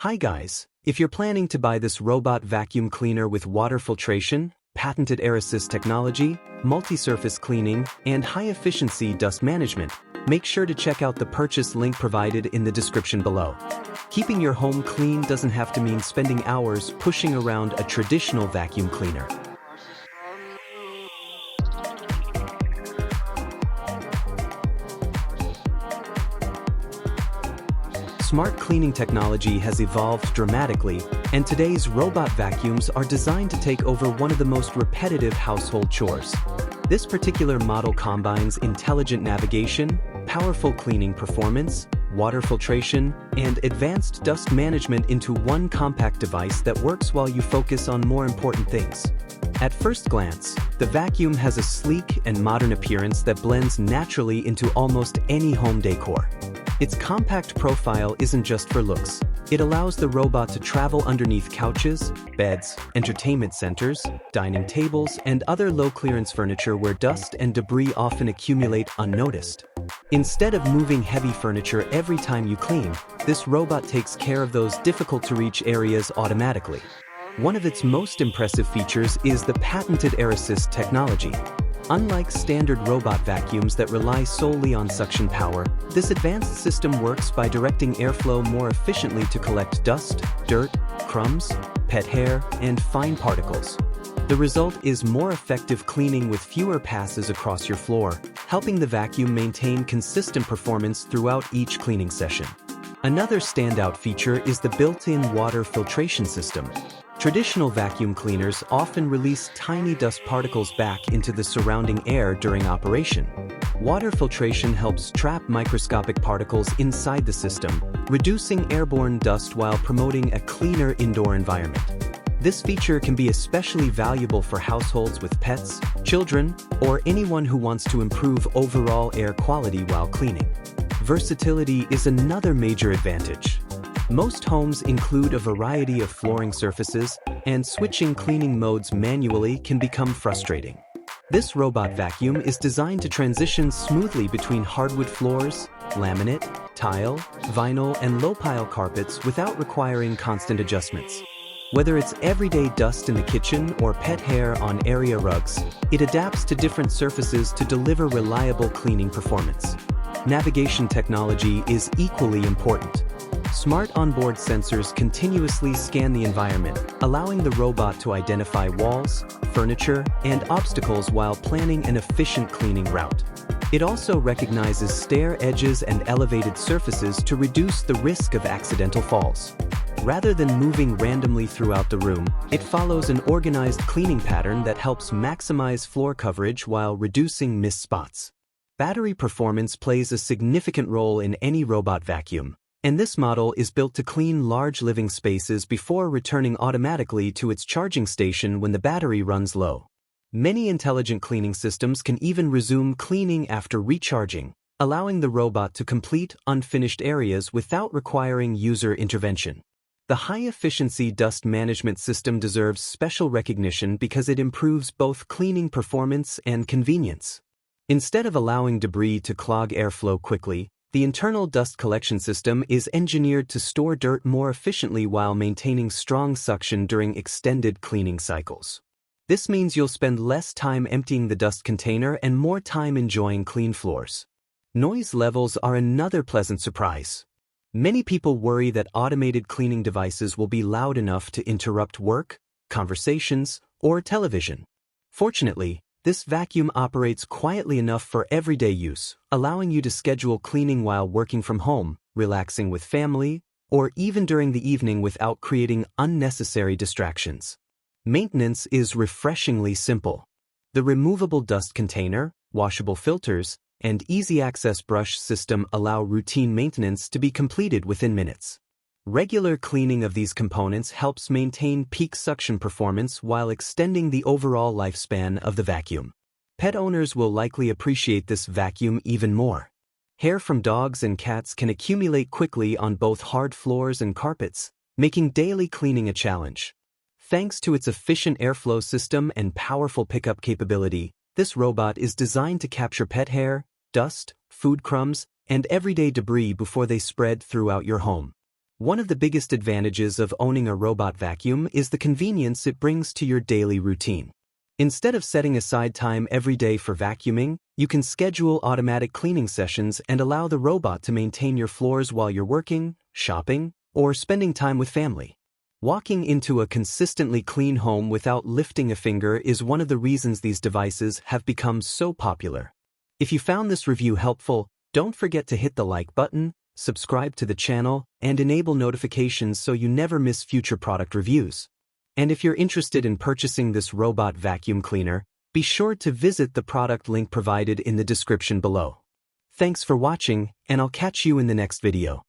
Hi guys, if you're planning to buy this robot vacuum cleaner with water filtration, patented air assist technology, multi-surface cleaning, and high-efficiency dust management, make sure to check out the purchase link provided in the description below. Keeping your home clean doesn't have to mean spending hours pushing around a traditional vacuum cleaner. Smart cleaning technology has evolved dramatically, and today's robot vacuums are designed to take over one of the most repetitive household chores. This particular model combines intelligent navigation, powerful cleaning performance, water filtration, and advanced dust management into one compact device that works while you focus on more important things. At first glance, the vacuum has a sleek and modern appearance that blends naturally into almost any home decor. Its compact profile isn't just for looks. It allows the robot to travel underneath couches, beds, entertainment centers, dining tables, and other low-clearance furniture where dust and debris often accumulate unnoticed. Instead of moving heavy furniture every time you clean, this robot takes care of those difficult-to-reach areas automatically. One of its most impressive features is the patented air assist technology. Unlike standard robot vacuums that rely solely on suction power, this advanced system works by directing airflow more efficiently to collect dust, dirt, crumbs, pet hair, and fine particles. The result is more effective cleaning with fewer passes across your floor, helping the vacuum maintain consistent performance throughout each cleaning session. Another standout feature is the built-in water filtration system. Traditional vacuum cleaners often release tiny dust particles back into the surrounding air during operation. Water filtration helps trap microscopic particles inside the system, reducing airborne dust while promoting a cleaner indoor environment. This feature can be especially valuable for households with pets, children, or anyone who wants to improve overall air quality while cleaning. Versatility is another major advantage. Most homes include a variety of flooring surfaces, and switching cleaning modes manually can become frustrating. This robot vacuum is designed to transition smoothly between hardwood floors, laminate, tile, vinyl, and low-pile carpets without requiring constant adjustments. Whether it's everyday dust in the kitchen or pet hair on area rugs, it adapts to different surfaces to deliver reliable cleaning performance. Navigation technology is equally important. Smart onboard sensors continuously scan the environment, allowing the robot to identify walls, furniture, and obstacles while planning an efficient cleaning route. It also recognizes stair edges and elevated surfaces to reduce the risk of accidental falls. Rather than moving randomly throughout the room, it follows an organized cleaning pattern that helps maximize floor coverage while reducing missed spots. Battery performance plays a significant role in any robot vacuum, and this model is built to clean large living spaces before returning automatically to its charging station when the battery runs low. Many intelligent cleaning systems can even resume cleaning after recharging, allowing the robot to complete unfinished areas without requiring user intervention. The high-efficiency dust management system deserves special recognition because it improves both cleaning performance and convenience. Instead of allowing debris to clog airflow quickly, the internal dust collection system is engineered to store dirt more efficiently while maintaining strong suction during extended cleaning cycles. This means you'll spend less time emptying the dust container and more time enjoying clean floors. Noise levels are another pleasant surprise. Many people worry that automated cleaning devices will be loud enough to interrupt work, conversations, or television. Fortunately, this vacuum operates quietly enough for everyday use, allowing you to schedule cleaning while working from home, relaxing with family, or even during the evening without creating unnecessary distractions. Maintenance is refreshingly simple. The removable dust container, washable filters, and easy-access brush system allow routine maintenance to be completed within minutes. Regular cleaning of these components helps maintain peak suction performance while extending the overall lifespan of the vacuum. Pet owners will likely appreciate this vacuum even more. Hair from dogs and cats can accumulate quickly on both hard floors and carpets, making daily cleaning a challenge. Thanks to its efficient airflow system and powerful pickup capability, this robot is designed to capture pet hair, dust, food crumbs, and everyday debris before they spread throughout your home. One of the biggest advantages of owning a robot vacuum is the convenience it brings to your daily routine. Instead of setting aside time every day for vacuuming, you can schedule automatic cleaning sessions and allow the robot to maintain your floors while you're working, shopping, or spending time with family. Walking into a consistently clean home without lifting a finger is one of the reasons these devices have become so popular. If you found this review helpful, don't forget to hit the like button, subscribe to the channel, and enable notifications so you never miss future product reviews. And if you're interested in purchasing this robot vacuum cleaner, be sure to visit the product link provided in the description below. Thanks for watching, and I'll catch you in the next video.